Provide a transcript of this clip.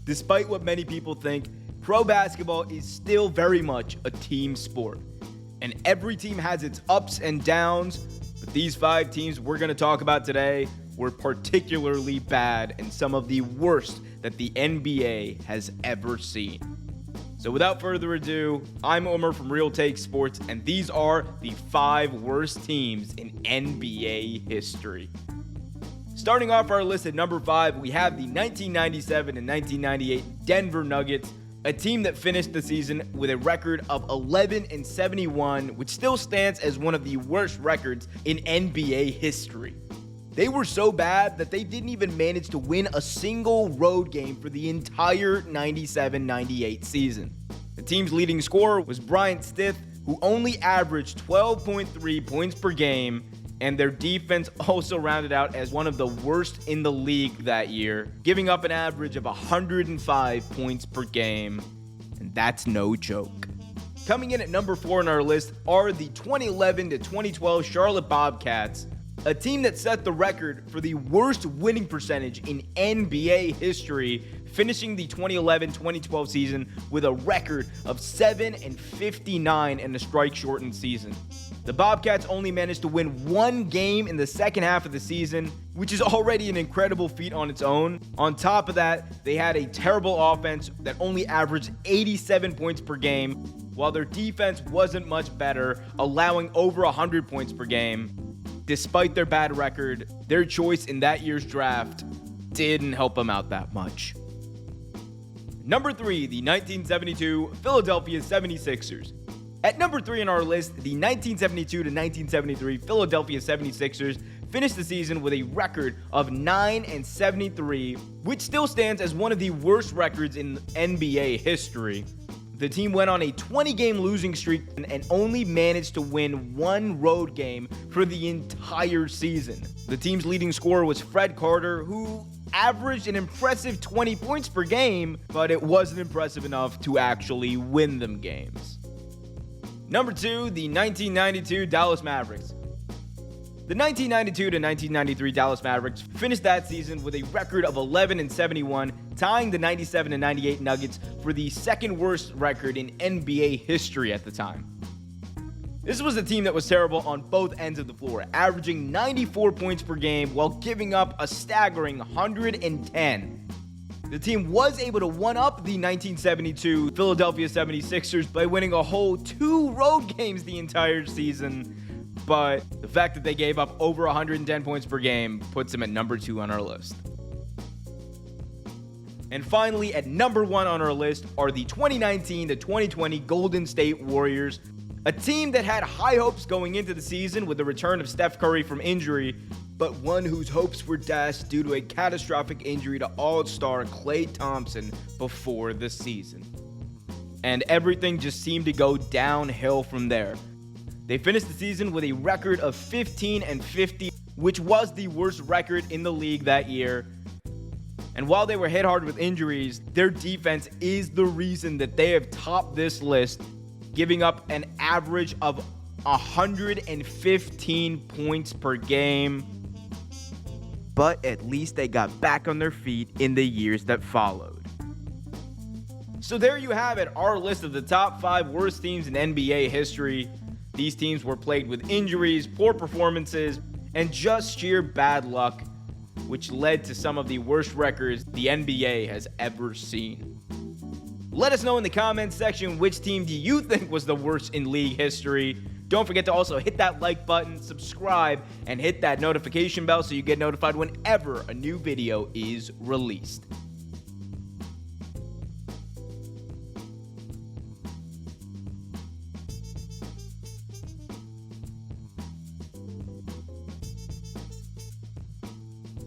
Despite what many people think, pro basketball is still very much a team sport. And every team has its ups and downs, but these 5 teams we're going to talk about today were particularly bad and some of the worst that the NBA has ever seen. So without further ado, I'm Omer from Real Take Sports, and these are the 5 worst teams in NBA history. Starting off our list at number 5, we have the 1997 and 1998 Denver Nuggets, a team that finished the season with a record of 11-71, which still stands as one of the worst records in NBA history. They were so bad that they didn't even manage to win a single road game for the entire 97-98 season. The team's leading scorer was Bryant Stith, who only averaged 12.3 points per game, and their defense also rounded out as one of the worst in the league that year, giving up an average of 105 points per game, and that's no joke. Coming in at number 4 on our list are the 2011 to 2012 Charlotte Bobcats, a team that set the record for the worst winning percentage in NBA history, finishing the 2011-2012 season with a record of 7-59 in a strike-shortened season. The Bobcats only managed to win 1 game in the second half of the season, which is already an incredible feat on its own. On top of that, they had a terrible offense that only averaged 87 points per game, while their defense wasn't much better, allowing over 100 points per game. Despite their bad record, their choice in that year's draft didn't help them out that much. Number 3, the 1972 Philadelphia 76ers. At number 3 on our list, the 1972 to 1973 Philadelphia 76ers finished the season with a record of 9-73, which still stands as one of the worst records in NBA history. The team went on a 20-game losing streak and only managed to win 1 road game for the entire season. The team's leading scorer was Fred Carter, who averaged an impressive 20 points per game, but it wasn't impressive enough to actually win them games. Number 2, the 1992 Dallas Mavericks. The 1992 to 1993 Dallas Mavericks finished that season with a record of 11-71, tying the 97-98 Nuggets for the second worst record in NBA history at the time. This was a team that was terrible on both ends of the floor, averaging 94 points per game while giving up a staggering 110. The team was able to one-up the 1972 Philadelphia 76ers by winning a whole 2 road games the entire season, but the fact that they gave up over 110 points per game puts them at number 2 on our list. And finally, at number 1 on our list are the 2019 to 2020 Golden State Warriors, a team that had high hopes going into the season with the return of Steph Curry from injury, but one whose hopes were dashed due to a catastrophic injury to All-Star Klay Thompson before the season. And everything just seemed to go downhill from there. They finished the season with a record of 15-50, which was the worst record in the league that year. And while they were hit hard with injuries, their defense is the reason that they have topped this list, giving up an average of 115 points per game. But at least they got back on their feet in the years that followed. So there you have it, our list of the top 5 worst teams in NBA history. These teams were plagued with injuries, poor performances, and just sheer bad luck, which led to some of the worst records the NBA has ever seen. Let us know in the comments section which team do you think was the worst in league history. Don't forget to also hit that like button, subscribe, and hit that notification bell so you get notified whenever a new video is released.